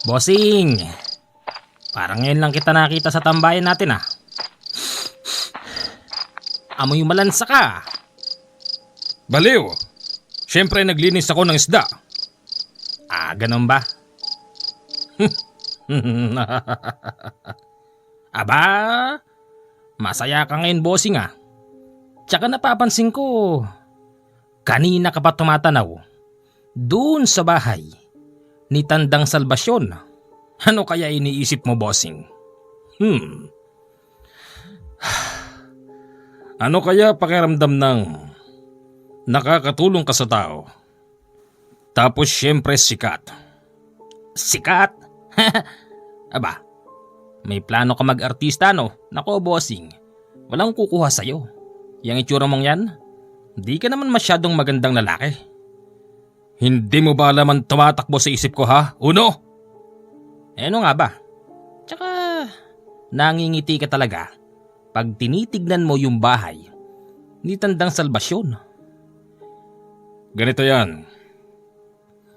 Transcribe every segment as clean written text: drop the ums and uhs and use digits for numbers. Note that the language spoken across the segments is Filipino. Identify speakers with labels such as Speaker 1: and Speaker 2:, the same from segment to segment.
Speaker 1: Bossing, parang ngayon lang kita nakita sa tambayan natin ah. Amoy malansa ka.
Speaker 2: Baliw! Siyempre naglinis ako ng isda.
Speaker 1: Ah, ganun ba? Aba, masaya ka ngayon bossing ah. Tsaka napapansin ko, kanina ka pa tumatanaw doon sa bahay ni Tandang Salbasyon. Ano kaya iniisip mo bossing?
Speaker 2: Ano kaya pakiramdam ng nakakatulong ka sa tao? Tapos siyempre sikat.
Speaker 1: Sikat? Aba, may plano ka mag-artista no? Nako bossing, walang kukuha sa'yo. Yang itsura mong yan, di ka naman masyadong magandang lalaki.
Speaker 2: Hindi mo ba alam ang tumatakbo sa isip ko ha? Uno!
Speaker 1: Ano nga ba? Tsaka, nangingiti ka talaga pag tinitignan mo yung bahay ni Tandang Salbasyon.
Speaker 2: Ganito yan.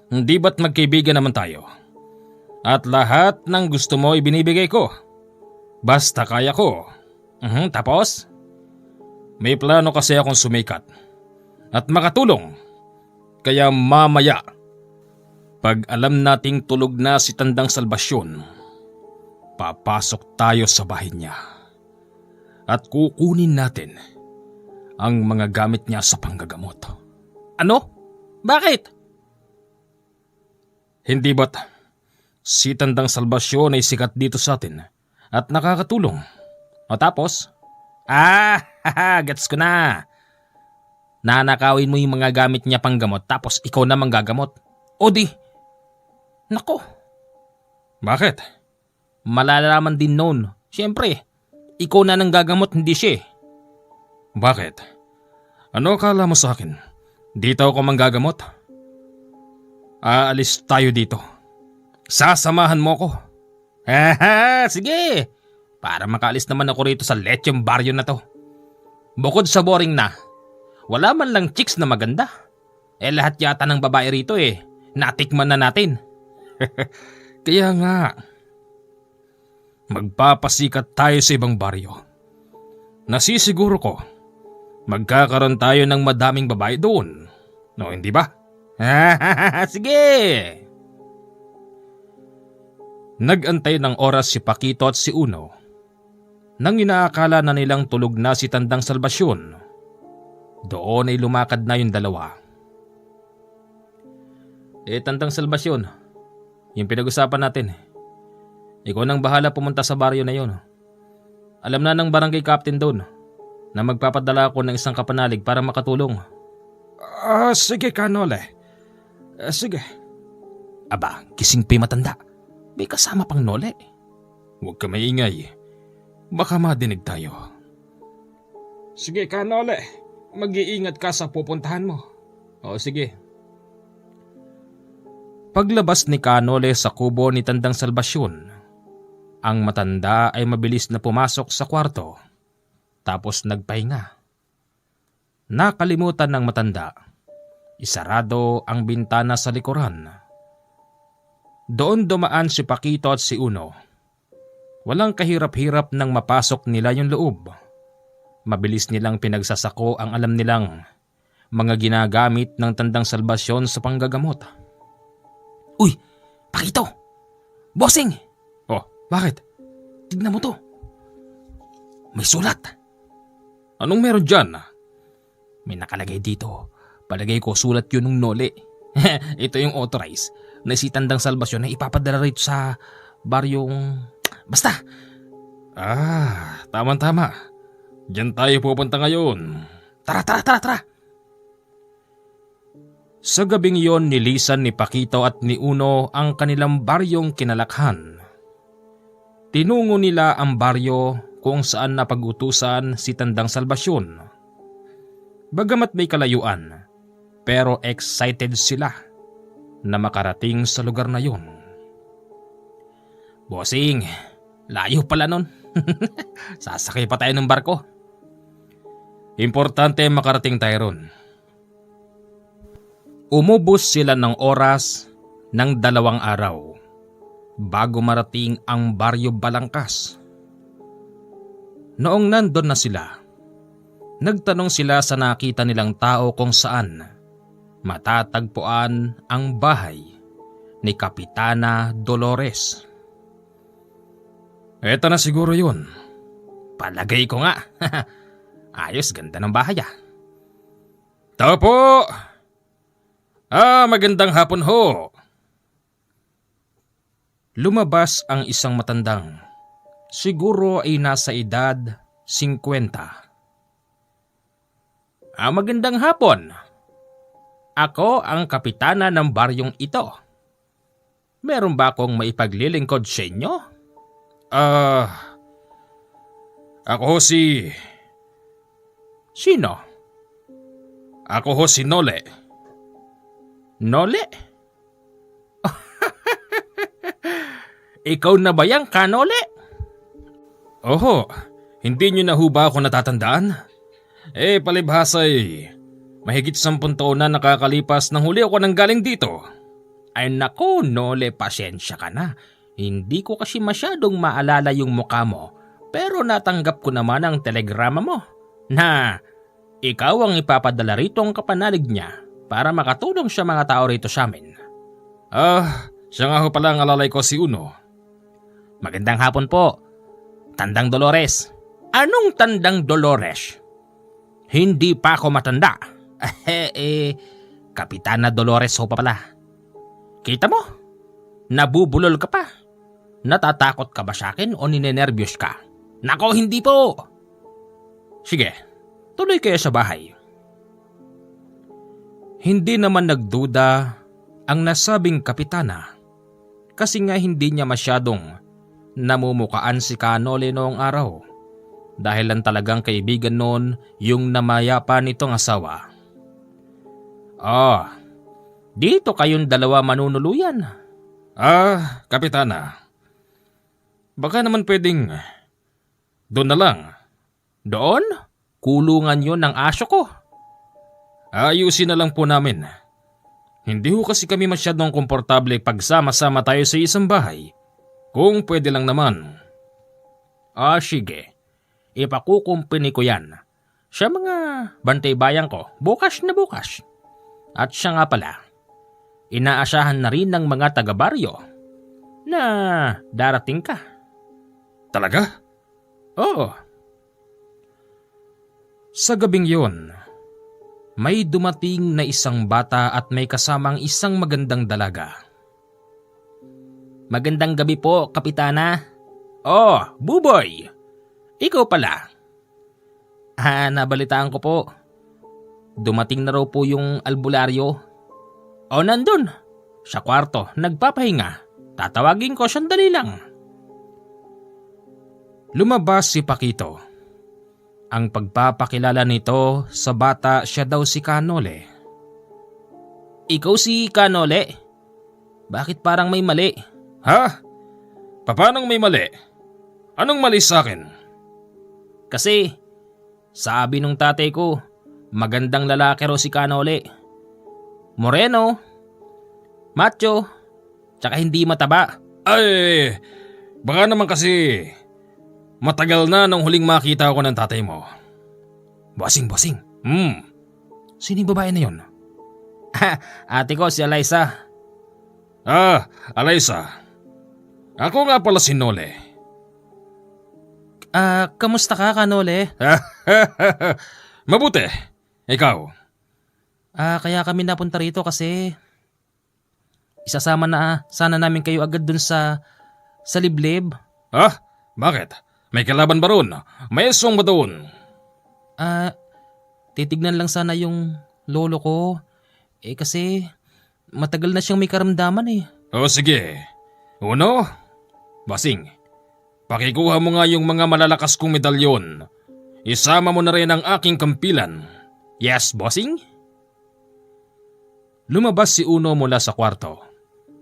Speaker 2: Hindi ba't magkaibigan naman tayo? At lahat ng gusto mo ibinibigay ko. Basta kaya ko.
Speaker 1: Tapos?
Speaker 2: May plano kasi akong sumikat at makatulong. Kaya mamaya, pag alam nating tulog na si Tandang Salbasyon, papasok tayo sa bahay niya at kukunin natin ang mga gamit niya sa panggagamot.
Speaker 1: Ano? Bakit?
Speaker 2: Hindi ba't si Tandang Salbasyon ay sikat dito sa atin at nakakatulong?
Speaker 1: O tapos? Gets ko na. Nanakawin mo yung mga gamit niya panggamot tapos ikaw na manggagamot. O di, nako.
Speaker 2: Bakit?
Speaker 1: Malalaman din noon. Siyempre, ikaw na nang gagamot, hindi siya.
Speaker 2: Bakit? Ano akala mo sa akin? Dito ako manggagamot? Aalis tayo dito. Sasamahan mo ko.
Speaker 1: Sige. Para makaalis naman ako rito sa lecheng baryo na to. Bukod sa boring na, wala man lang chicks na maganda. Lahat yata ng babae rito natikman na natin.
Speaker 2: Kaya nga, magpapasikat tayo sa ibang baryo. Nasisiguro ko, magkakaroon tayo ng madaming babae doon. No, hindi ba?
Speaker 1: Sige!
Speaker 2: Nag-antay ng oras si Pakito at si Uno nang inaakala na nilang tulog na si Tandang Salbasyon. Doon ay lumakad na yung dalawa.
Speaker 1: Tandang Salbasyon, yung pinag-usapan natin. Ikaw nang bahala pumunta sa baryo na yun. Alam na ng barangay captain doon na magpapadala ako ng isang kapanalig para makatulong.
Speaker 2: Sige Kanole. Sige.
Speaker 1: Aba, kising pi matanda. May kasama pang nole.
Speaker 2: Huwag ka maingay. Baka madinig tayo. Sige Kanole. Mag-iingat ka sa pupuntahan mo.
Speaker 1: O sige.
Speaker 2: Paglabas ni Kanole sa kubo ni Tandang Salbasyon, ang matanda ay mabilis na pumasok sa kwarto. Tapos nagpahinga. Nakalimutan ng matanda. Isarado ang bintana sa likuran. Doon dumaan si Pakito at si Uno. Walang kahirap-hirap nang mapasok nila yung loob. Mabilis nilang pinagsasako ang alam nilang mga ginagamit ng Tandang Salbasyon sa panggagamot.
Speaker 1: Uy, Pakito! Bossing!
Speaker 2: Oh, bakit?
Speaker 1: Tignan mo to. May sulat.
Speaker 2: Anong meron dyan?
Speaker 1: May nakalagay dito. Palagay ko sulat yun ng nole. Ito yung authorized na si Tandang Salbasyon na ipapadala rito sa baryong... Basta!
Speaker 2: Tama-tama. Diyan tayo pupunta ngayon.
Speaker 1: Tara!
Speaker 2: Sa gabing yon nilisan ni Pakito at ni Uno ang kanilang baryong kinalakhan. Tinungo nila ang baryo kung saan napag-utusan si Tandang Salbasyon. Bagamat may kalayuan, pero excited sila na makarating sa lugar na yon.
Speaker 1: Bossing, layo pala nun. Sasakay pa tayo ng barko.
Speaker 2: Importante makarating tayo ron.
Speaker 1: Umubos sila ng oras ng 2 araw.
Speaker 2: bago marating ang Baryo Balangkas. Noong nandun na sila, nagtanong sila sa nakita nilang tao kung saan matatagpuan ang bahay ni Kapitana Dolores. Eto na siguro yun. Palagay ko nga. Ayos, ganda ng bahay ah. Tao po! Magandang hapon ho. Lumabas ang isang matandang, siguro ay nasa edad 50. Magandang hapon. Ako ang kapitana ng baryong ito. Meron ba akong maipaglilingkod sa inyo? Ako ho si... Sino? Ako ho si Nole. Nole? Ikaw na ba yan, Kanole? Oho, hindi nyo na ho ba ako natatandaan? Palibhasay, mahigit 10 taon na nakakalipas nang huli ako nang galing dito. Ay nako, Nole, pasensya ka na. Hindi ko kasi masyadong maalala yung mukha mo, pero natanggap ko naman ang telegrama mo na ikaw ang ipapadala rito ang kapanalig niya para makatulong sa mga tao rito sa amin. Siya nga ho pala ang alalay ko, si Uno. Magandang hapon po, Tandang Dolores. Anong Tandang Dolores? Hindi pa ako matanda. Kapitana Dolores ho pa pala. Kita mo? Nabubulol ka pa. Natatakot ka ba sa akin o ninenervyos ka? Nako, hindi po. Sige, tuloy kayo sa bahay. Hindi naman nagduda ang nasabing kapitana kasi nga hindi niya masyadong namumukaan si Kanole noong araw dahil lang talagang kaibigan noon yung namayapa nitong asawa. Dito kayong dalawa manunuluyan. Kapitana, baka naman pwedeng doon na lang. Doon? Kulungan yon ng aso ko. Ayusin na lang po namin. Hindi ho kasi kami masyadong komportable pagsama-sama tayo sa isang bahay. Kung pwede lang naman. Sige. Ipakukumpini ko yan sa mga bantay-bayan ko bukas na bukas. At siya nga pala, inaasahan na rin ng mga taga-baryo na darating ka. Talaga? Oo. Sa gabing yun, may dumating na isang bata at may kasamang isang magandang dalaga. Magandang gabi po, Kapitana. Buboy. Ikaw pala. Nabalitaan ko po. Dumating na raw po yung albularyo. Nandun. Sa kwarto, nagpapahinga. Tatawagin ko, sandali lang. Lumabas si Pakito. Ang pagpapakilala nito sa bata, siya daw si Kanole. Ikaw si Kanole? Bakit parang may mali? Paanong may mali? Anong mali sa akin? Kasi, sabi nung tatay ko, magandang lalaki raw si Kanole. Moreno, macho, tsaka hindi mataba. Baka naman kasi matagal na nung huling makita ko ng tatay mo. Bossing. Sino yung babae na yun? Ate ko, si Eliza. Eliza. Ako nga pala si Nole. Kamusta ka, Kanole? Mabuti. Ikaw? Kaya kami napunta rito kasi isasama na sana namin kayo agad dun sa liblib. Bakit? May kalaban ba ron? May aswang ba doon? Titignan lang sana yung lolo ko. Kasi matagal na siyang may karamdaman eh. Sige. Uno, Basing, pakikuha mo nga yung mga malalakas kong medalyon. Isama mo na rin ang aking kampilan. Yes, bossing? Lumabas si Uno mula sa kwarto.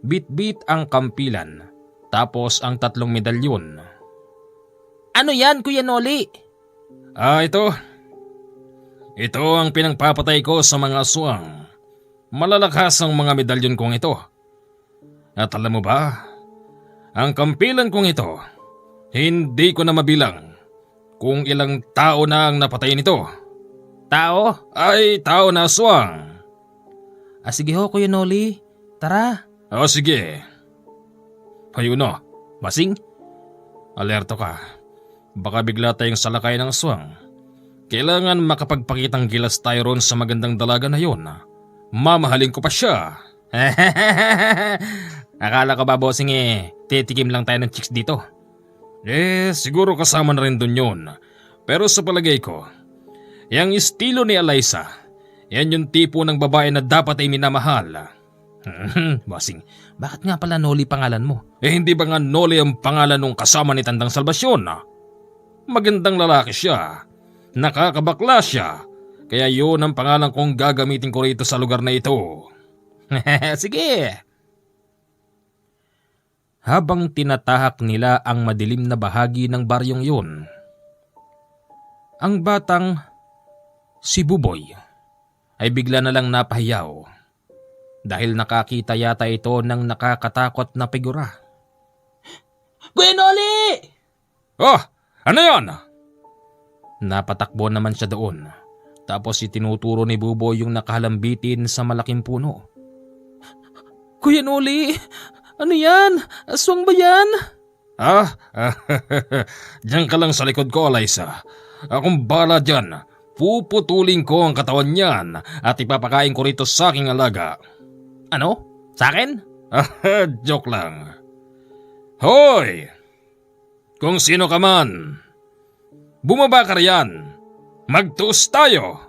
Speaker 2: Bit-bit ang kampilan, tapos ang 3 medalyon. Ano yan, Kuya Noli? Ito. Ito ang pinangpapatay ko sa mga aswang. Malalakas ang mga medalyon kong ito. At alam mo ba, Ang kampilan kong ito, hindi ko na mabilang kung ilang tao na ang napatay nito.
Speaker 1: Tao?
Speaker 2: Ay, tao na aswang.
Speaker 1: Sige ho, Kuya Noli. Tara.
Speaker 2: O sige. Hayuno,
Speaker 1: Bossing?
Speaker 2: alerto ka. Baka bigla tayong salakay ng aswang. Kailangan makapagpakitang gilas tayo ron sa magandang dalaga na yon. Mamahalin ko pa siya.
Speaker 1: Akala ko ba, bossing titikim lang tayo ng chicks dito?
Speaker 2: Siguro kasama na rin dun yun. Pero sa palagay ko, yung estilo ni Eliza, yan yung tipo ng babae na dapat ay minamahal.
Speaker 1: Bossing, bakit nga pala Noli pangalan mo?
Speaker 2: Hindi ba nga Noli ang pangalan nung kasama ni Tandang Salvasyon? Magandang lalaki siya. Nakakabakla siya. Kaya yun ang pangalan kong gagamitin ko rito sa lugar na ito.
Speaker 1: Sige. Habang tinatahak nila ang madilim na bahagi ng baryong yun, ang batang si Buboy ay bigla na lang napahiyaw dahil nakakita yata ito ng nakakatakot na figura. Kuya Noli!
Speaker 2: Oh, ano yan?
Speaker 1: Napatakbo naman siya doon, tapos itinuturo ni Buboy yung nakahalambitin sa malaking puno. Kuya Noli, ano yan? Aswang ba yan?
Speaker 2: Diyan ka lang sa likod ko, Eliza. Akong bala dyan. Puputulin ko ang katawan niyan at ipapakain ko rito sa aking alaga.
Speaker 1: Ano? Sa akin?
Speaker 2: Joke lang. Hoy! Kung sino ka man, bumaba ka riyan. Magtuos tayo.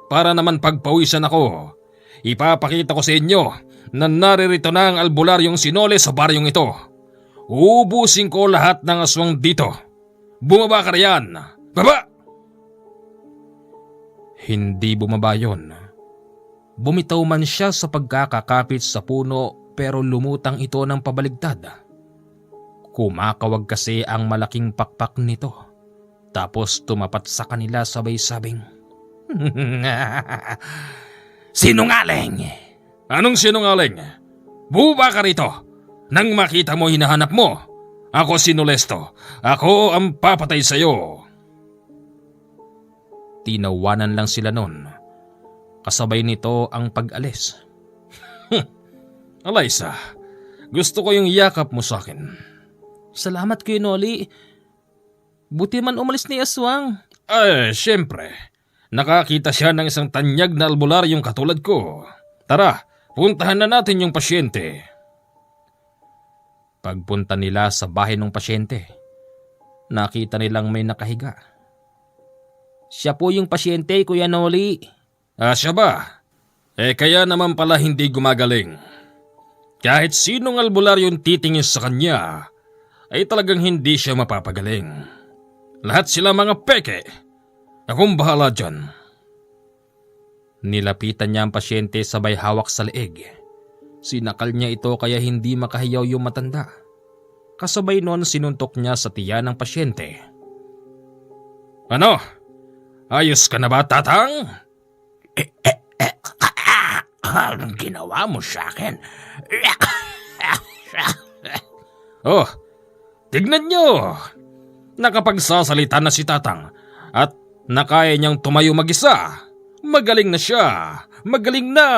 Speaker 2: Para naman pagpawisan ako. Ipapakita ko sa inyo na naririto na ang albularyong sinole sa baryong ito. Ubusin ko lahat ng aswang dito. Bumaba ka riyan. Baba!
Speaker 1: Hindi bumaba yon. Bumitaw man siya sa pagkakakapit sa puno pero lumutang ito ng pabaligtad. Kumakawag kasi ang malaking pakpak nito. Tapos tumapat sa kanila sabay-sabing. Sinungaling!
Speaker 2: Anong sinungaling? Bumaba ka rito. Nang makita mo hinahanap mo. Ako si Nolesto. Ako ang papatay sa'yo.
Speaker 1: Tinawanan lang sila nun. Kasabay nito ang pag-alis.
Speaker 2: Eliza, gusto ko yung yakap mo sa akin.
Speaker 1: Salamat Kuya Noli. Buti man umalis ni Aswang.
Speaker 2: Siyempre. Nakakita siya ng isang tanyag na albularyong katulad ko. Tara, puntahan na natin yung pasyente.
Speaker 1: Pagpunta nila sa bahay ng pasyente, nakita nilang may nakahiga. Siya po yung pasyente, Kuya Noli.
Speaker 2: Siya ba? Kaya naman pala hindi gumagaling. Kahit sinong albularyong titingin sa kanya, ay talagang hindi siya mapapagaling. Lahat sila mga peke. Akong bahala dyan.
Speaker 1: Nilapitan niya ang pasyente sabay hawak sa leeg. Sinakal niya ito kaya hindi makahiyaw yung matanda. Kasabay nun sinuntok niya sa tiyan ng pasyente.
Speaker 2: Ano? Ayos ka na ba, Tatang?
Speaker 1: Anong ginawa mo sa akin?
Speaker 2: Oh, tignan nyo. Nakapagsasalita na si Tatang at nakaya niyang tumayo mag-isa. Magaling na siya. Magaling na.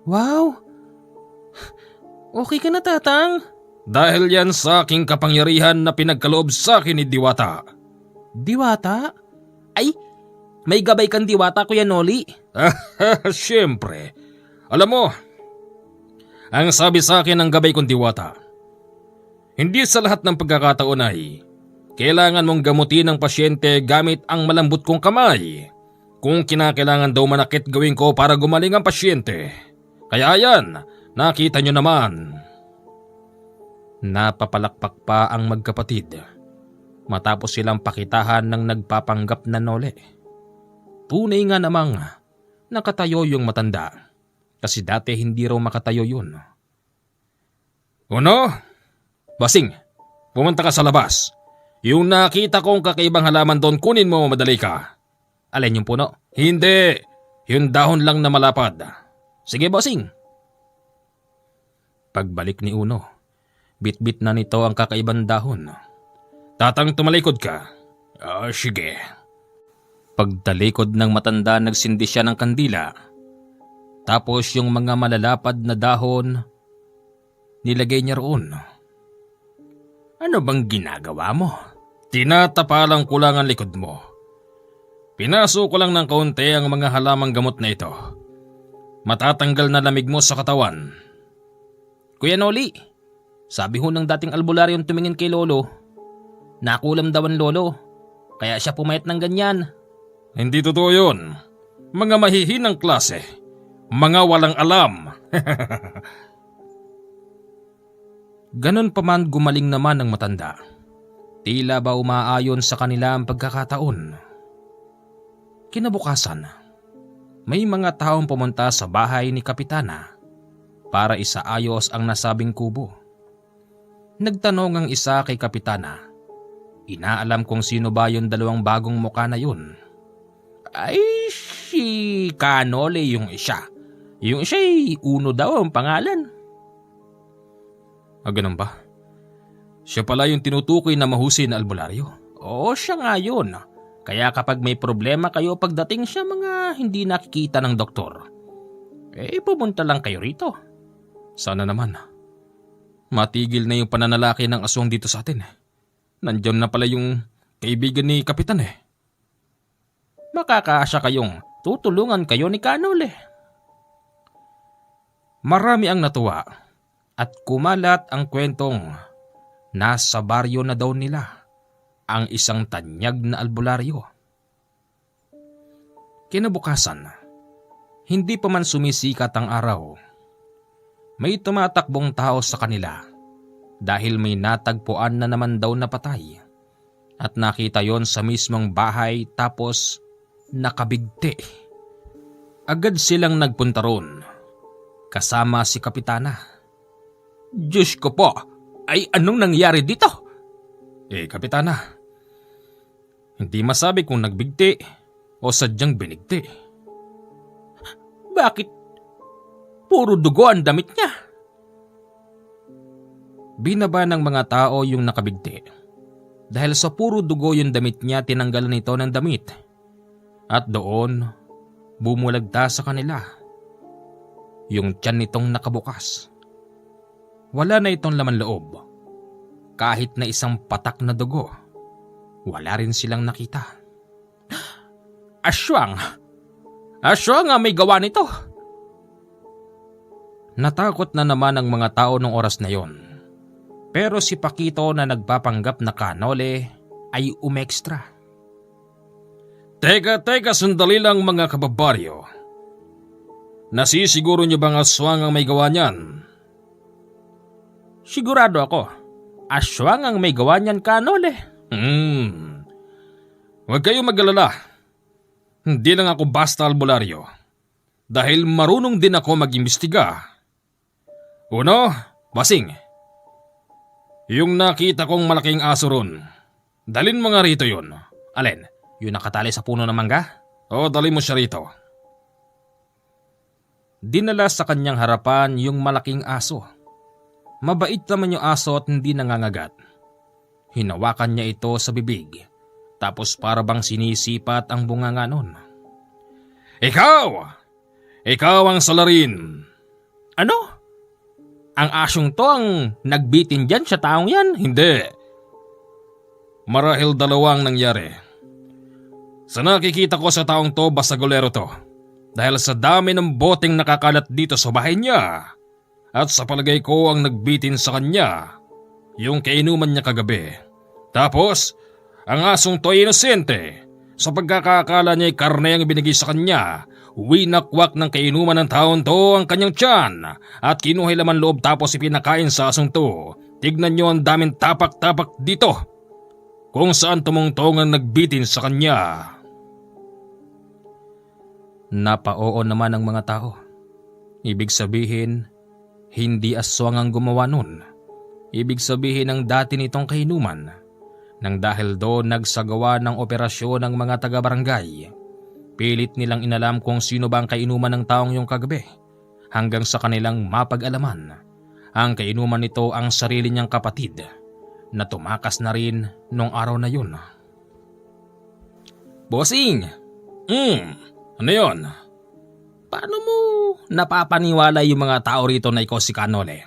Speaker 1: Wow! Okay ka na, Tatang?
Speaker 2: Dahil yan sa aking kapangyarihan na pinagkaloob sa akin ni Diwata.
Speaker 1: Diwata? Ay, may gabay kang diwata, Kuya Noli.
Speaker 2: Siyempre. Alam mo, ang sabi sa akin ng gabay kong Diwata, hindi sa lahat ng pagkakataon ay kailangan mong gamutin ang pasyente gamit ang malambot kong kamay. Kung kinakailangan daw manakit gawin ko para gumaling ang pasyente. Kaya yan, nakita nyo naman.
Speaker 1: Napapalakpak pa ang magkapatid matapos silang pakitahan ng nagpapanggap na Nole. Tunay nga namang nakatayo yung matanda kasi dati hindi raw makatayo yun.
Speaker 2: Uno? Basing, pumunta ka sa labas. Yung nakita kong kakaibang halaman doon, kunin mo, madali ka.
Speaker 1: Alin yung puno?
Speaker 2: Hindi, yung dahon lang na malapad.
Speaker 1: Sige, bossing. Pagbalik ni Uno,
Speaker 2: Bitbit na nito ang kakaibang dahon. Tatang, tumalikod ka. Sige. Pagtalikod ng matanda, nagsindi siya ng kandila. Tapos yung mga malalapad na dahon, nilagay niya roon. Ano bang ginagawa mo? Tinatapalang ko lang ang likod mo. Pinaso ko lang ng kaunti ang mga halamang gamot na ito. Matatanggal na lamig mo sa katawan. Kuya Noli, sabi ho ng dating albularyong tumingin kay Lolo, nakulam daw ang Lolo, kaya siya pumayat ng ganyan. Hindi totoo yun. Mga mahihinang klase. Mga walang alam. Ganon pa man, gumaling naman ang matanda. Tila ba umaayon sa kanila ang pagkakataon. Kinabukasan, may mga taong pumunta sa bahay ni Kapitana para isaayos ang nasabing kubo. Nagtanong ang isa kay Kapitana. Inaalam kung sino ba yung dalawang bagong muka na yun. Ay, si Kanole yung isa. Yung isa'y Uno daw ang pangalan. Ganun ba? Siya pala yung tinutukoy na mahusay na albularyo. Oo, siya nga yun. Kaya kapag may problema kayo pagdating siya mga hindi nakikita ng doktor, pumunta lang kayo rito. Sana naman. Matigil na yung pananalaki ng aswang dito sa atin. Nandiyan na pala yung kaibigan ni Kapitan Makakaasya kayong tutulungan kayo ni Kanole. Marami ang natuwa at kumalat ang kwentong nasa baryo na daw nila ang isang tanyag na albularyo. Kinabukasan, hindi pa man sumisikat ang araw, may tumatakbong tao sa kanila dahil may natagpuan na naman daw na patay at nakita yon sa mismong bahay tapos nakabigti. Agad silang nagpunta roon kasama si Kapitana. Diyos ko po, ay anong nangyari dito? Kapitana, hindi masabi kung nagbigti o sadyang binigti. Bakit puro dugo ang damit niya? Binaba ng mga tao yung nakabigti. Dahil sa puro dugo yung damit niya, tinanggalan nito ng damit. At doon, bumulagta sa kanila yung tiyan nitong nakabukas. Wala na itong laman loob. Kahit na isang patak na dugo, wala rin silang nakita. Aswang! Aswang ang may gawa nito! Natakot na naman ang mga tao nung oras na yon. Pero si Pakito na nagpapanggap na Kanole ay umekstra. Teka, sandali lang mga kababaryo. Nasisiguro niyo bang aswang ang may gawa niyan? Sigurado ako. Aswang ang may gawa niyan, Kanole. Huwag kayong mag-alala. Hindi lang ako basta albularyo. Dahil marunong din ako mag-imbestiga. Uno, Basing. Yung nakita kong malaking aso ron. Dalin mo nga rito yun. Alin? Yung nakatali sa puno ng mangga? Oo, dalin mo siya rito. Dinala sa kanyang harapan yung malaking aso. Mabait naman yung aso at hindi nangangagat. Hinawakan niya ito sa bibig. Tapos para bang sinisipat ang bunganga nun. Ikaw! Ikaw ang salarin! Ano? Ang asyong to ang nagbitin dyan sa taong yan? Hindi. Marahil dalawang nangyari. Sa nakikita ko sa taong to, basagolero to. Dahil sa dami ng boteng nakakalat dito sa bahay niya. At sa palagay ko ang nagbitin sa kanya, yung kainuman niya kagabi. Tapos, ang asong to ay inosente. Sa pagkakakala niya ay karne ang ibinigay sa kanya, winakwak ng kainuman ng taon to ang kanyang tiyan at kinuha laman loob tapos ipinakain sa asong to. Tignan niyo ang daming tapak-tapak dito. Kung saan tumungtong ang nagbitin sa kanya. Napaoo naman ang mga tao. Ibig sabihin, hindi aswang ang gumawa nun. Ibig sabihin ng dati nitong kainuman. Nang dahil doon nagsagawa ng operasyon ng mga taga-barangay. Pilit nilang inalam kung sino ba ang kainuman ng taong yung kagabi hanggang sa kanilang mapag-alaman ang kainuman nito ang sarili niyang kapatid na tumakas na rin nung araw na yun.
Speaker 1: Bossing,
Speaker 2: Ano yon?
Speaker 1: paano mo napapaniwala yung mga tao rito na ikaw si Kanole?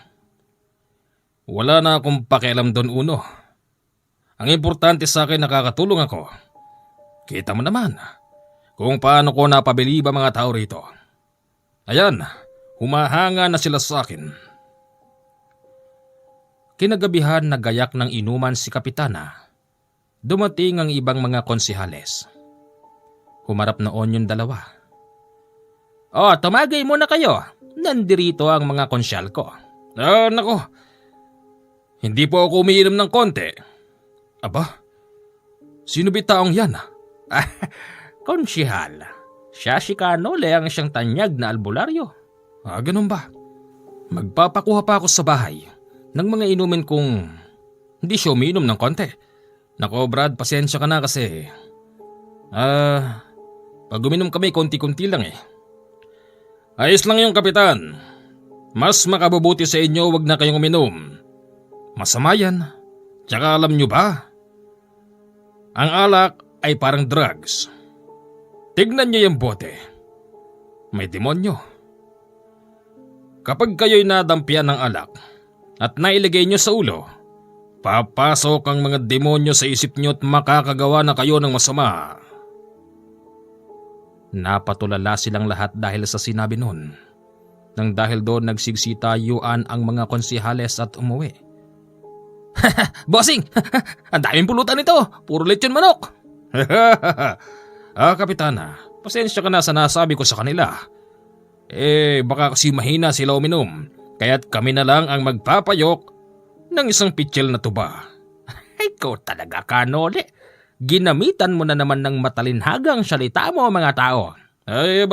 Speaker 2: Wala na akong pakialam doon, Uno. Ang importante sa akin nakakatulong ako. Kita mo naman kung paano ko napabilib ang mga tao rito. Ayan, humahanga na sila sa akin. Kinagabihan nagayak ng inuman si Kapitana. Dumating ang ibang mga konsihales. Humarap noon yung dalawa.
Speaker 1: Tumagay muna kayo. Nandirito ang mga konsyal ko.
Speaker 2: Nako. Hindi po ako umiinom ng konti. Aba, sino ba taong yan?
Speaker 1: Konsihal. Siya si Kanole ang siyang tanyag na albularyo.
Speaker 2: Ganun ba? Magpapakuha pa ako sa bahay ng mga inumin kung hindi siya umiinom ng konti. Nako Brad, pasensya ka na kasi pag uminom kami konti-konti lang eh. Ayos lang yung Kapitan. Mas makabubuti sa inyo wag na kayong uminom. Masama yan. Tsaka alam nyo ba? Ang alak ay parang drugs. Tignan nyo yung bote. May demonyo. Kapag kayo'y nadampian ng alak at nailagay nyo sa ulo, papasok ang mga demonyo sa isip nyo at makakagawa na kayo ng masama. Napatulala silang lahat dahil sa sinabi nun. Nang dahil doon nagsigsitayuan ang mga konsihales at umuwi.
Speaker 1: Bossing! Ang daming pulutan nito! Puro lechon manok!
Speaker 2: Kapitana, pasensya ka na sa nasabi ko sa kanila. Baka kasi mahina sila uminom, kaya't kami na lang ang magpapayok ng isang pitsil na tuba.
Speaker 1: Ikaw talaga, Kanole. Ginamitan mo na naman ng matalinhagang salita mo mga tao.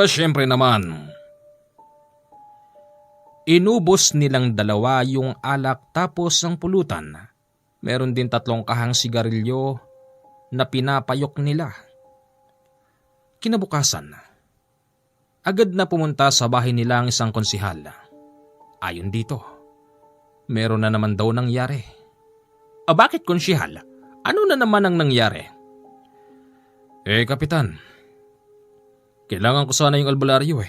Speaker 2: Syempre naman.
Speaker 1: Inubos nilang dalawa yung alak tapos ang pulutan. Meron din 3 kahang sigarilyo na pinapayok nila. Kinabukasan, agad na pumunta sa bahay nila ang isang konsihal. Ayon dito, meron na naman daw nangyari. Bakit konsihal? Ano na naman ang nangyari?
Speaker 2: Kapitan, kailangan ko sana yung albularyo .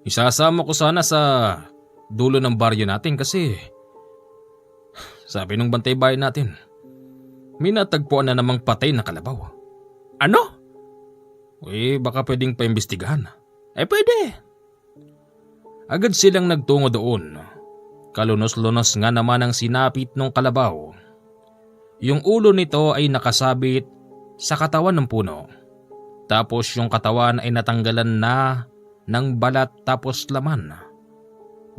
Speaker 2: Isasama ko sana sa dulo ng baryo natin kasi sabi nung bantay bahay natin, may natagpuan na namang patay na kalabaw.
Speaker 1: Ano?
Speaker 2: Baka pwedeng paimbestigahan.
Speaker 1: Pwede.
Speaker 2: Agad silang nagtungo doon. Kalunos-lunos nga naman ang sinapit ng kalabaw. Yung ulo nito ay nakasabit sa katawan ng puno. Tapos yung katawan ay natanggalan na ng balat tapos laman.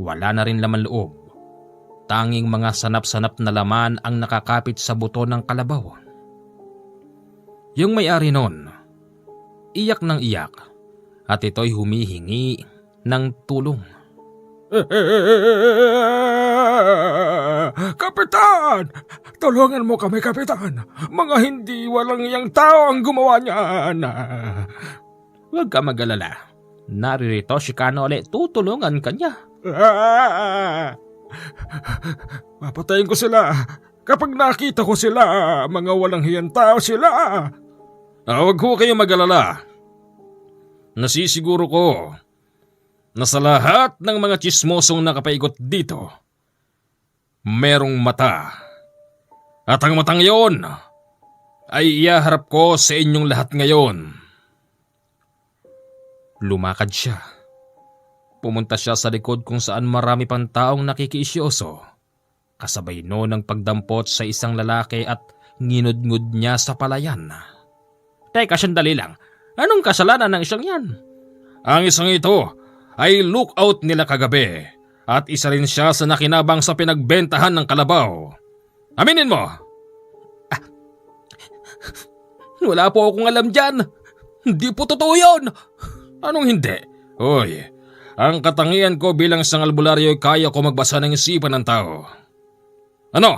Speaker 2: Wala na rin laman loob. Tanging mga sanap-sanap na laman ang nakakapit sa buto ng kalabaw. Yung may-ari nun, iyak ng iyak at ito'y humihingi ng tulong.
Speaker 3: Kapitan! Tulungan mo kami, Kapitan! Mga hindi walang iyang tao ang gumawa niyan!
Speaker 1: Huwag ka mag-alala. Naririto si Kanole, tutulungan ka niya.
Speaker 3: Papatayin ko sila kapag nakita ko sila. Mga walang hiyang tao sila.
Speaker 2: Huwag ko kayong mag-alala. Nasisiguro ko na sa lahat ng mga tsismosong nakapaigot dito, merong mata. At ang matang yon ay iyaharap ko sa inyong lahat ngayon.
Speaker 1: Lumakad siya. Pumunta siya sa likod kung saan marami pang taong nakikiisyoso. Kasabay noon ang pagdampot sa isang lalaki at nginudngud niya sa palayan. Teka, sandali lang. Anong kasalanan ng isang yan?
Speaker 2: Ang isang ito ay lookout nila kagabi at isa rin siya sa nakinabang sa pinagbentahan ng kalabaw. Aminin mo!
Speaker 1: Wala po akong alam dyan. Hindi po totoo yun.
Speaker 2: Anong hindi? Hoy, ang katangian ko bilang isang albularyo ay kaya ko magbasa ng isipan ng tao. Ano?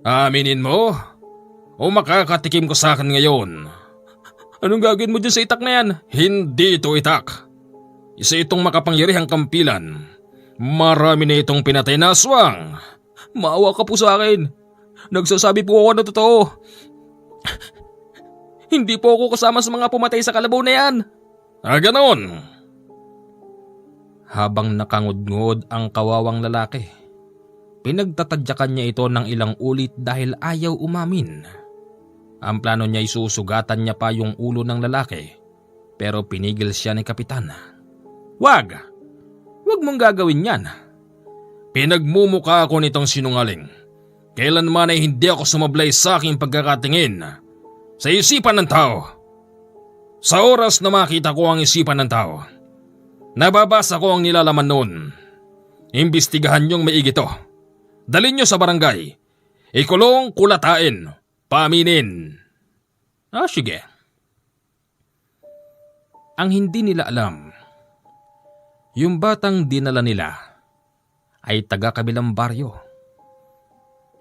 Speaker 2: Aminin mo? O makakatikim ko sa akin ngayon?
Speaker 1: Anong gagawin mo dyan sa itak na yan?
Speaker 2: Hindi ito itak. Isa itong makapangyarihang kampilan. Marami na itong pinatay na aswang. Maawa ka po sa akin. Nagsasabi po ako na totoo. Hindi po ako kasama sa mga pumatay sa kalabaw na yan. Ganon. Habang nakangudngod ang kawawang lalaki, pinagtatadyakan niya ito ng ilang ulit dahil ayaw umamin. Ang plano niya ay susugatan niya pa yung ulo ng lalaki, pero pinigil siya ni Kapitan. Wag mong gagawin yan. Pinagmumuka ako nitong sinungaling. Kailanman ay hindi ako sumablay sa aking pagkakatingin sa isipan ng tao. Sa oras na makita ko ang isipan ng tao, nababasa ko ang nilalaman noon. Imbestigahan niyong maigi to. Dalhin niyo sa barangay. Ikulong, kulatain, paaminin. Sige. Ang hindi nila alam, yung batang dinala nila ay taga-kabilang baryo.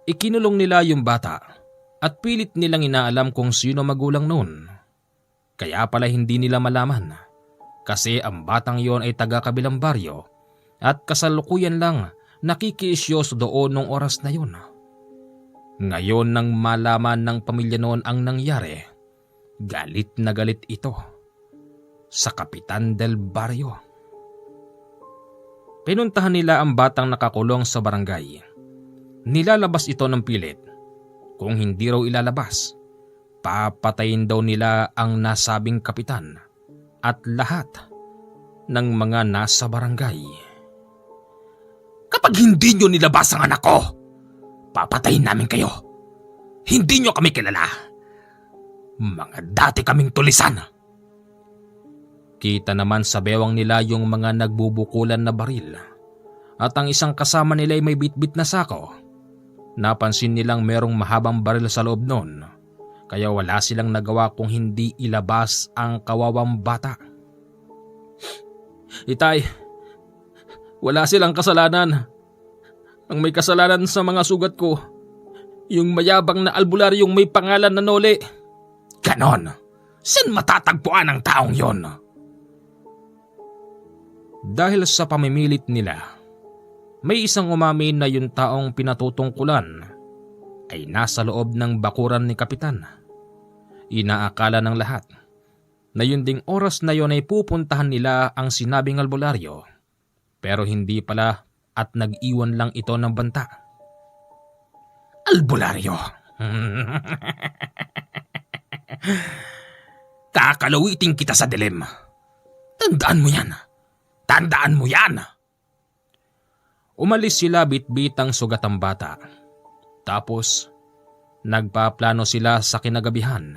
Speaker 2: Ikinulong nila yung bata at pilit nilang inaalam kung sino magulang noon. Kaya pala hindi nila malaman kasi ang batang yon ay taga-kabilang baryo at kasalukuyan lang nakikiisyoso doon nung oras na yun. Ngayon nang malaman ng pamilya noon ang nangyari, galit na galit ito sa Kapitan del Barrio. Pinuntahan nila ang batang nakakulong sa barangay. Nilalabas ito ng pilit. Kung hindi raw ilalabas, papatayin daw nila ang nasabing kapitan at lahat ng mga nasa barangay. Kapag hindi nyo nilabas ang anak ko, papatayin namin kayo. Hindi nyo kami kilala. Mga dati kaming tulisan. Kita naman sa bewang nila yung mga nagbubukulan na baril at ang isang kasama nila ay may bitbit na sako. Napansin nilang merong mahabang baril sa loob noon, kaya wala silang nagawa kung hindi ilabas ang kawawang bata. Itay, wala silang kasalanan. Ang may kasalanan sa mga sugat ko, yung mayabang na albularyong may pangalan na Nole. Ganon? Saan matatagpuan ang taong yon? Dahil sa pamimilit nila, may isang umamin na yung taong pinatutungkulan ay nasa loob ng bakuran ni Kapitan. Inaakala ng lahat na yun ding oras na yon ay pupuntahan nila ang sinabing albularyo, pero hindi pala at nag-iwan lang ito ng banta. Albularyo! Kakalawitin kita sa dilim. Tandaan mo yan. Tandaan mo yan! Umalis sila bitbitang sugat ang bata. Tapos, nagpaplano sila sa kinagabihan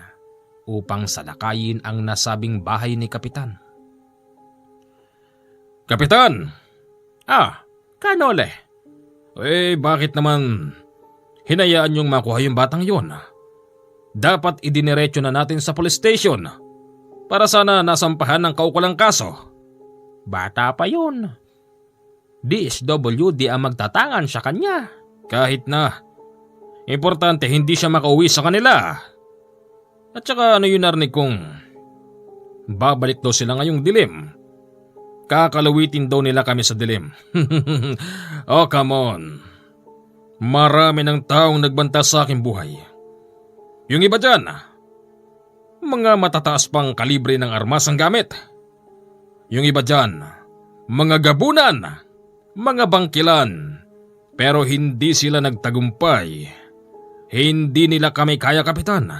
Speaker 2: upang salakayin ang nasabing bahay ni Kapitan. Kapitan! Kanole? Bakit naman hinayaan yung makuha yung batang yon? Dapat idiniretso na natin sa police station para sana nasampahan ng kaukulang kaso. Bata pa yun. DSWD ang magtatangan sa kanya. Kahit na. Importante hindi siya makauwi sa kanila. At saka ano yun narinig kong babalik daw sila ngayong dilim. Kakalawitin daw nila kami sa dilim. Oh, come on. Marami ng taong nagbanta sa aking buhay. Yung iba dyan, mga matataas pang kalibre ng armas ang gamit. Yung iba dyan, mga gabunan, mga bangkilan, pero hindi sila nagtagumpay. Hindi nila kami kaya, Kapitan.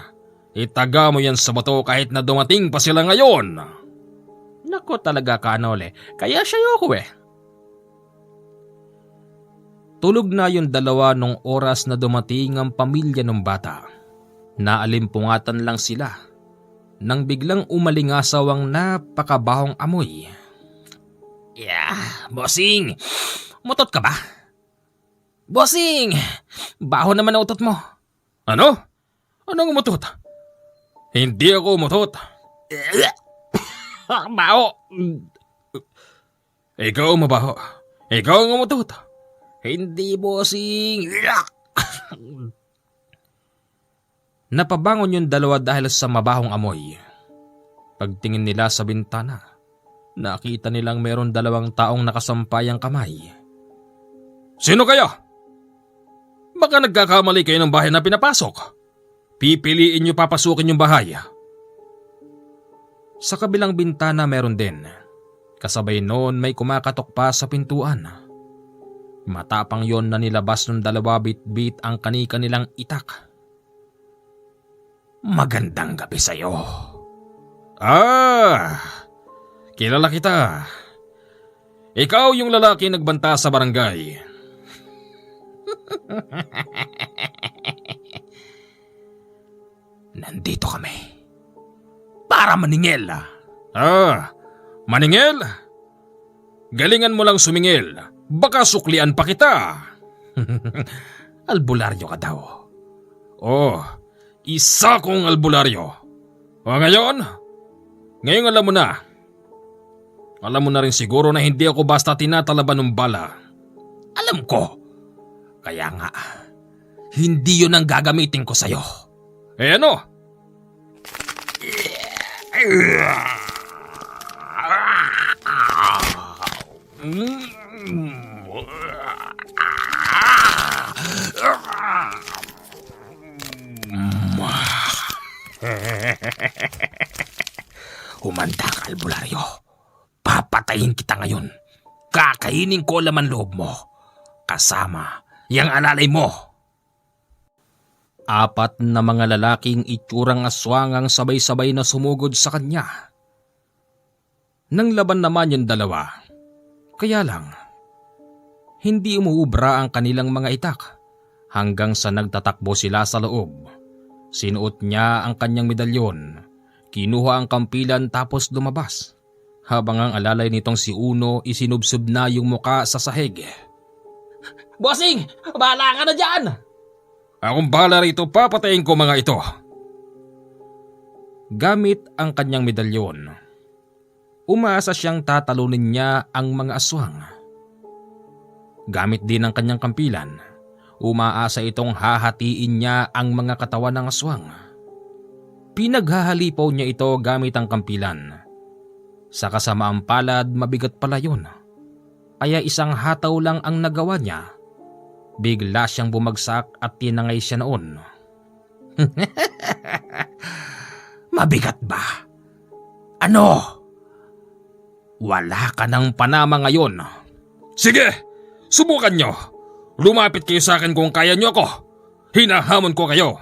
Speaker 2: Itaga mo yan sa bato kahit na dumating pa sila ngayon. Nako talaga, Kanole, kaya siya yoko eh. Tulog na yung dalawa nung oras na dumating ang pamilya ng bata. Naalimpungatan lang sila nang biglang umalingasaw ang napakabahong amoy. Bossing, mutot ka ba? Bossing, baho naman ang utot mo. Ano? Anong umutot? Hindi ako umutot. Baho. Ikaw mabaho. Ikaw ang umutot. Hindi, bossing. Napabangon yung dalawa dahil sa mabahong amoy. Pagtingin nila sa bintana, nakita nilang meron dalawang taong nakasampay ang kamay Sino kayo? Baka nagkakamali kayo ng bahay na pinapasok. Pipiliin niyo papasukin yung bahay. Sa kabilang bintana meron din. Kasabay noon may kumakatok pa sa pintuan. Matapang yon na nilabas ng dalawa bit-bit ang kani-kanilang itak.
Speaker 1: Magandang gabi sa'yo.
Speaker 2: Kilala kita. Ikaw yung lalaki nagbanta sa barangay.
Speaker 1: Nandito kami. Para maningil.
Speaker 2: Maningil? Galingan mo lang sumingil. Baka suklian pa kita.
Speaker 1: Albularyo ka daw.
Speaker 2: Isa kong albularyo. Ngayon alam mo na. Alam mo na rin siguro na hindi ako basta tinatalaban ng bala.
Speaker 1: Alam ko. Kaya nga, hindi yun ang gagamitin ko sa'yo.
Speaker 2: Ano?
Speaker 1: Humanda ka, albularyo. Papatayin kita ngayon. Kakainin ko laman loob mo. Kasama yang alalay mo.
Speaker 2: 4 na mga lalaking itsurang aswang ang sabay-sabay na sumugod sa kanya. Nang laban naman yung 2. Kaya lang, hindi umuubra ang kanilang mga itak hanggang sa nagtatakbo sila sa loob. Sinuot niya ang kanyang medalyon, kinuha ang kampilan tapos lumabas. Habang ang alalay nitong si Uno isinubsob na yung muka sa sahig.
Speaker 1: Bossing! Bahala ka na dyan!
Speaker 2: Akong bahala rito, papatayin ko mga ito. Gamit ang kanyang medalyon, umaasa siyang tatalunin niya ang mga aswang. Gamit din ang kanyang kampilan, umaasa itong hahatiin niya ang mga katawan ng aswang. Pinaghahalipaw niya ito gamit ang kampilan. Sa kasamaang palad, mabigat pala yun. Kaya isang hataw lang ang nagawa niya. Bigla siyang bumagsak at tinangay siya noon.
Speaker 1: Mabigat ba? Ano? Wala ka ng panama ngayon.
Speaker 2: Sige, subukan nyo. Lumapit kayo sa akin kung kaya nyo ako. Hinahamon ko kayo.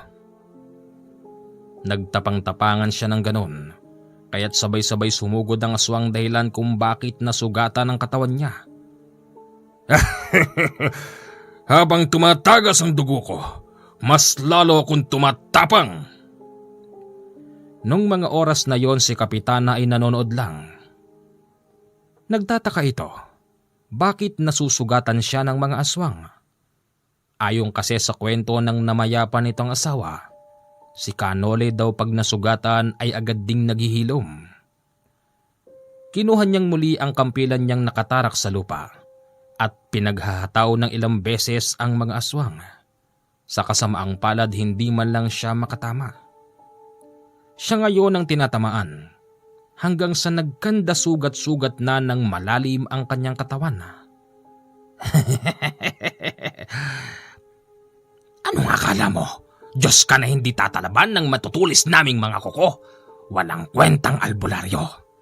Speaker 2: Nagtapang-tapangan siya ng ganon. Kaya't sabay-sabay sumugod ang aswang dahilan kung bakit nasugatan ang katawan niya. Habang tumatagas ang dugo ko, mas lalo akong tumatapang. Nung mga oras na yon si Kapitana ay nanonood lang. Nagtataka ito, bakit nasusugatan siya ng mga aswang? Ayon kasi sa kwento ng namayapan nitong asawa, si Kanole daw pag nasugatan ay agad ding naghihilom. Kinuha niyang muli ang kampilan niyang nakatarak sa lupa at pinaghahataw ng ilang beses ang mga aswang. Sa kasamaang palad hindi man lang siya makatama. Siya ngayon ang tinatamaan hanggang sa nagkanda sugat-sugat na ng malalim ang kanyang katawan.
Speaker 1: Anong akala mo? Diyos ka na hindi tatalaban ng matutulis naming mga kuko. Walang kwentang albularyo.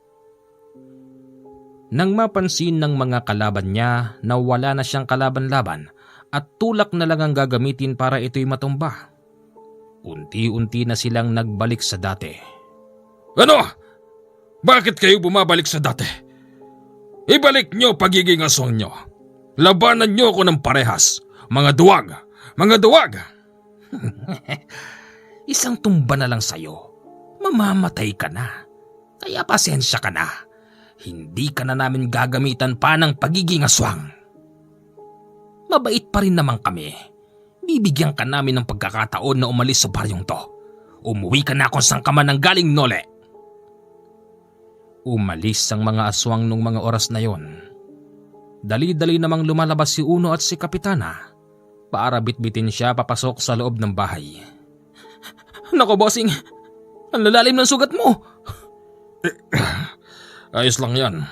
Speaker 2: Nang mapansin ng mga kalaban niya na wala na siyang kalaban-laban at tulak na lang ang gagamitin para ito'y matumba, unti-unti na silang nagbalik sa dati. Ano? Bakit kayo bumabalik sa dati? Ibalik nyo pagiging aswang nyo. Labanan nyo ako ng parehas. Mga duwag! Mga duwag!
Speaker 1: Isang tumba na lang sa'yo. Mamamatay ka na. Kaya pasensya ka na. Hindi ka na namin gagamitan pa ng pagiging aswang. Mabait pa rin naman kami. Bibigyan ka namin ng pagkakataon na umalis sa baryong to. Umuwi ka na kung saan ka man nanggaling, Nole.
Speaker 2: Umalis ang mga aswang nung mga oras na yon. Dali-dali namang lumalabas si Uno at si Kapitana para bitbitin siya papasok sa loob ng bahay.
Speaker 1: Nako, bossing. Ang lalalim ng sugat mo.
Speaker 2: Ayos lang yan.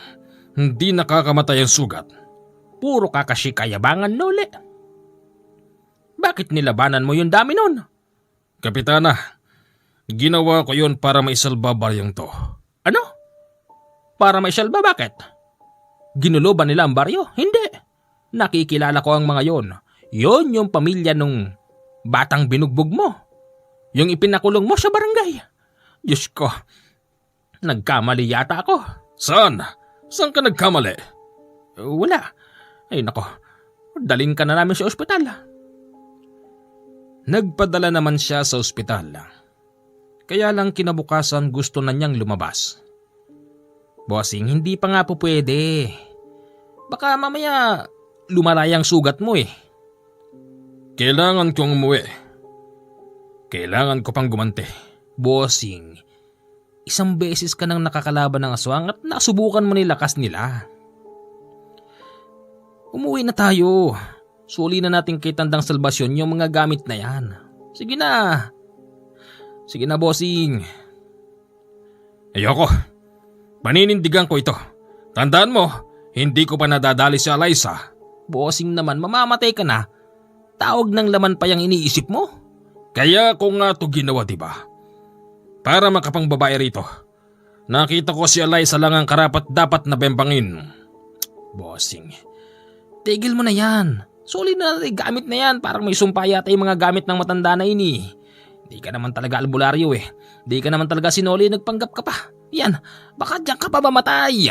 Speaker 2: Hindi nakakamatay ang sugat.
Speaker 1: puro kakasikayabangan, Nole. Bakit nilabanan mo yung dami nun?
Speaker 2: Kapitana, ginawa ko yun para maisalba baryong to.
Speaker 1: Ano? Para maisalba, bakit? Ginulo ba nila ang baryo? Hindi. Nakikilala ko ang mga yon. Yon yung pamilya nung batang binugbog mo. Yung ipinakulong mo sa barangay. Diyos ko, nagkamali yata ako.
Speaker 2: Saan? Saan ka nagkamali?
Speaker 1: Wala. Ay nako, dalhin ka na namin sa ospital.
Speaker 2: Nagpadala naman siya sa ospital. Kaya lang kinabukasan gusto na niyang lumabas.
Speaker 1: Bossing, hindi pa nga po pwede. Baka mamaya lumalayang sugat mo eh.
Speaker 2: Kailangan kong umuwi. Kailangan ko pang gumante.
Speaker 1: Bossing, isang beses ka nang nakakalaban ng aswang at nasubukan mo nilakas nila. Umuwi na tayo. Suli na natin kay Tandang Salbasyon yung mga gamit na yan. Sige na. Sige na, bossing.
Speaker 2: Ayoko. Paninindigan ko ito. Tandaan mo, hindi ko pa nadadali si Eliza.
Speaker 1: Bossing naman, mamamatay ka na. Tawag ng laman pa yung iniisip mo.
Speaker 2: Kaya ko nga ito ginawa, diba? Para makapang babae rito. Nakita ko si Eliza lang ang karapat dapat na bembangin.
Speaker 1: Bossing, tigil mo na yan. Suli na natin gamit na yan. Parang may sumpa yata yung mga gamit ng matanda na ini. Di ka naman talaga albularyo eh. Di ka naman talaga sinoli, nagpanggap ka pa. Yan, baka diyan ka pa mamatay.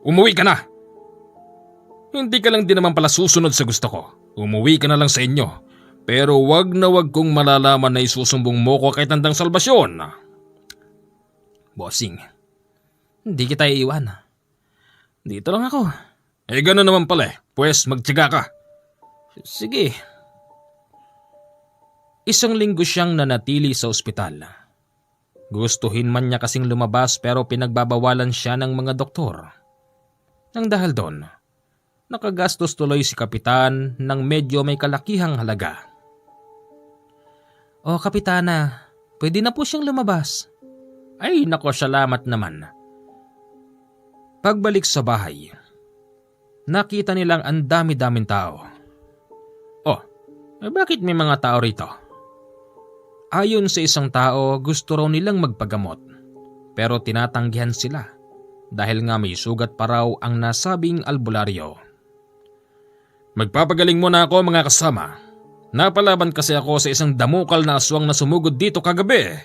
Speaker 2: Umuwi ka na. Hindi ka lang din naman pala susunod sa gusto ko. Umuwi ka na lang sa inyo. Pero wag na wag kong malalaman na isusumbong mo ko kay Tandang Salbasyon.
Speaker 1: Bossing, hindi kita iiwan. Dito lang ako.
Speaker 2: Eh gano'n naman pala eh. Pues magtiyaga ka.
Speaker 1: Sige. Isang linggo siyang nanatili sa ospital. Gustuhin man niya kasing lumabas pero pinagbabawalan siya ng mga doktor. Nang dahil doon, nakagastos tuloy si Kapitan ng medyo may kalakihang halaga. O Kapitana, pwede na po siyang lumabas. Ay nako, salamat naman. Pagbalik sa bahay, nakita nilang ang dami-daming tao. Oh, bakit may mga tao rito? Ayon sa isang tao, gusto raw nilang magpagamot. Pero tinatanggihan sila dahil nga may sugat pa raw ang nasabing albularyo.
Speaker 2: Magpapagaling muna ako mga kasama. Napalaban kasi ako sa isang damukal na aswang na sumugod dito kagabi.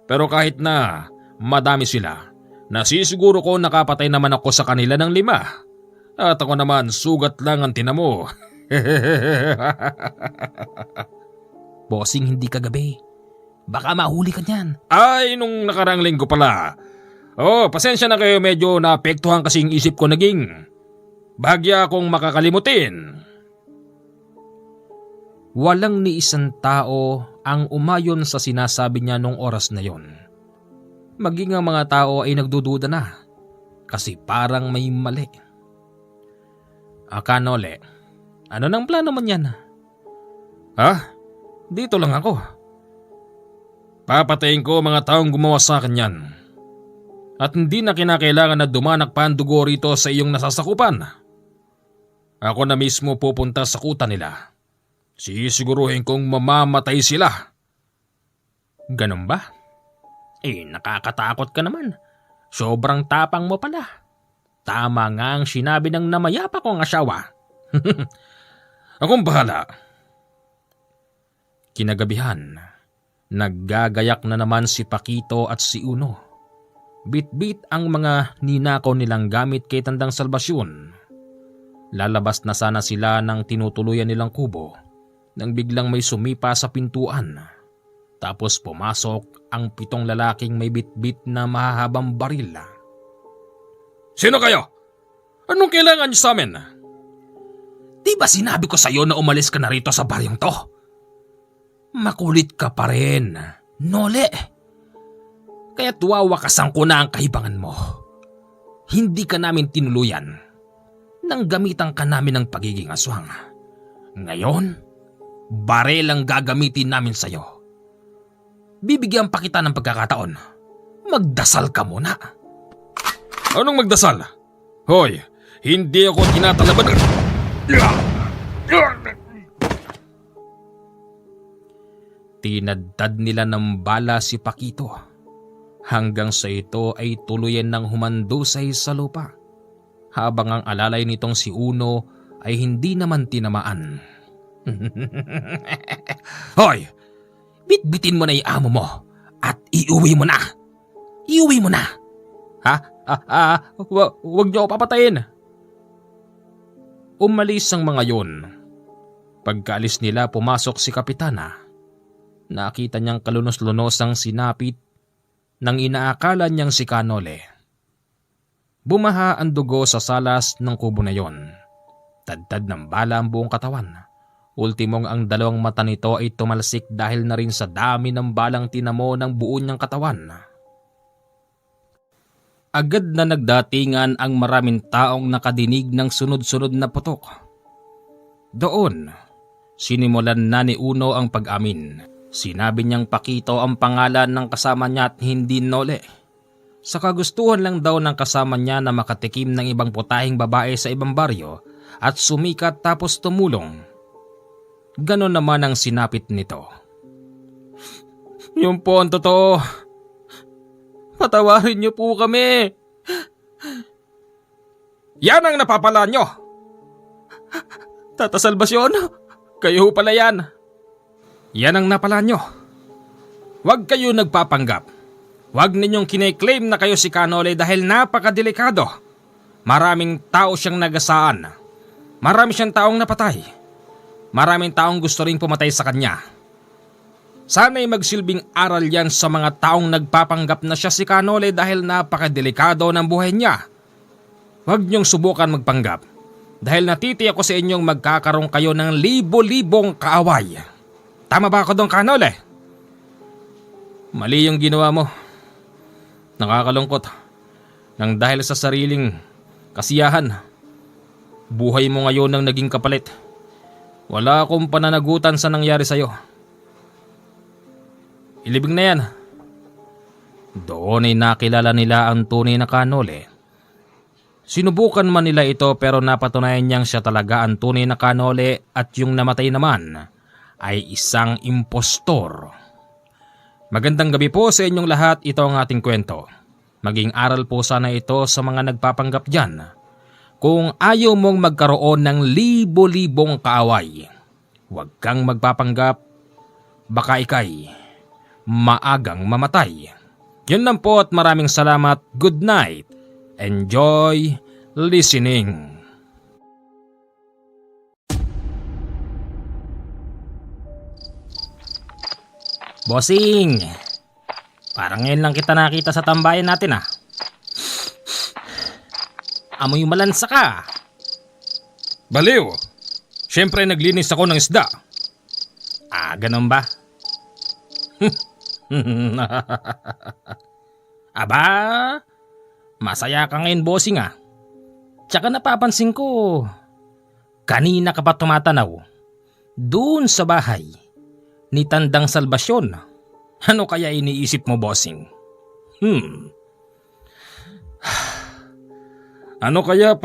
Speaker 2: Pero kahit na madami sila, nasisiguro ko nakapatay naman ako sa kanila ng 5. At ako naman sugat lang ang tinamo.
Speaker 1: Bossing, hindi kagabi. Baka mahuli ka niyan.
Speaker 2: Ay, nung nakaraang linggo pala. Oh, pasensya na kayo, medyo naapektuhan kasing isip ko naging. Bahagya akong makakalimutin.
Speaker 1: Walang ni isang tao ang umayon sa sinasabi niya nung oras na yon. Maging ang mga tao ay nagdududa na kasi parang may mali. Nole, ano nang plano mo niyan?
Speaker 2: Ha? Dito lang ako. Papatayin ko mga taong gumawa sa akin yan. At hindi na kinakailangan na dumanak pa ang dugo rito sa iyong nasasakupan. Ako na mismo pupunta sa kuta nila. Sisiguruhin kong mamamatay sila.
Speaker 1: Ganun ba? Nakakatakot ka naman. Sobrang tapang mo pala. Tama nga ang sinabi ng namayapa kong asawa.
Speaker 2: Akong bahala.
Speaker 1: Kinagabihan, naggagayak na naman si Pakito at si Uno. Bit-bit ang mga ninakaw nilang gamit kay Tandang Salbasyon. Lalabas na sana sila ng tinutuluyan nilang kubo nang biglang may sumipa sa pintuan. Tapos pumasok ang 7 lalaking may bit-bit na mahahabang baril.
Speaker 2: Sino kayo? Anong kailangan niyo sa amin?
Speaker 1: Di ba sinabi ko sa'yo na umalis ka na rito sa baryong to? Makulit ka pa rin, Nole. Kaya't wawakasan ko na ang kahibangan mo. Hindi ka namin tinuluyan nang gamitan ka namin ng pagiging aswang. Ngayon, barel ang gagamitin namin sa'yo. Bibigyan pa kita ng pagkakataon. Magdasal ka muna.
Speaker 2: Anong magdasal? Hoy, Hindi ako tinatalaban. Tinadtad nila ng bala si Pakito hanggang sa ito ay tuluyan ng humandusay sa lupa, habang ang alalay nitong si Uno ay hindi naman tinamaan. Hoy! Bitbitin mo na yung amo mo at iuwi mo na! Iuwi mo na! Ha? Huwag niyo ako papatayin! Umalis ang mga yon. Pagkaalis nila, pumasok si Kapitana. Nakita niyang kalunos-lunosang sinapit nang inaakala niyang si Kanole. Bumaha ang dugo sa salas ng kubo na yon. Tadtad ng bala ang buong katawan. Ultimong ang dalawang mata nito ay tumalsik dahil na rin sa dami ng balang tinamo ng buo niyang katawan. Agad na nagdatingan ang maraming taong nakadinig ng sunod-sunod na putok. Doon, sinimulan na ni Uno ang pag-amin. Sinabi niyang Pakito ang pangalan ng kasama niya at hindi Nole. Sa kagustuhan lang daw ng kasama niya na makatikim ng ibang putahing babae sa ibang baryo at sumikat tapos tumulong. Ganon naman ang sinapit nito. Yun po ang totoo. Patawarin niyo po kami. Yan ang napapala niyo. Tata Salvacion, kayo pala yan. Yan ang napala niyo. Huwag kayo nagpapanggap. Huwag ninyong kine-claim na kayo si Kanole dahil napakadelikado. Maraming tao siyang nagasaan. Marami siyang taong napatay. Maraming taong gusto ring pumatay sa kanya. Sana'y magsilbing aral yan sa mga taong nagpapanggap na siya si Kanole dahil napakadelikado ng buhay niya. Huwag niyong subukan magpanggap dahil natitiyak ko sa inyong magkakaroon kayo ng libo-libong kaaway. Tama ba ako doon, Kanole? Mali yung ginawa mo. Nakakalungkot. Nang dahil sa sariling kasiyahan, buhay mo ngayon ang naging kapalit. Wala akong pananagutan sa nangyari sa'yo. Ilibing na yan. Doon ay nakilala nila ang tunay na Kanole. Sinubukan man nila ito pero napatunayan niyang siya talaga ang tunay na Kanole at yung namatay naman ay isang impostor. Magandang gabi po sa inyong lahat, ito ang ating kwento. Maging aral po sana ito sa mga nagpapanggap dyan. Kung ayaw mong magkaroon ng libo-libong kaaway, huwag kang magpapanggap, baka ikay maagang mamatay. Yun lang po at maraming salamat. Good night. Enjoy listening.
Speaker 1: Bossing, parang ngayon lang kita nakita sa tambayan natin ah. Amoy malansa ka.
Speaker 2: Baliw! Siyempre naglinis ako ng isda.
Speaker 1: Ah, ganun ba? Aba, masaya ka ngayon bossing ah. Tsaka napapansin ko, kanina ka pa tumatanaw doon sa bahay ni Tandang Salvacion. Ano kaya iniisip mo bossing?
Speaker 2: Ano kaya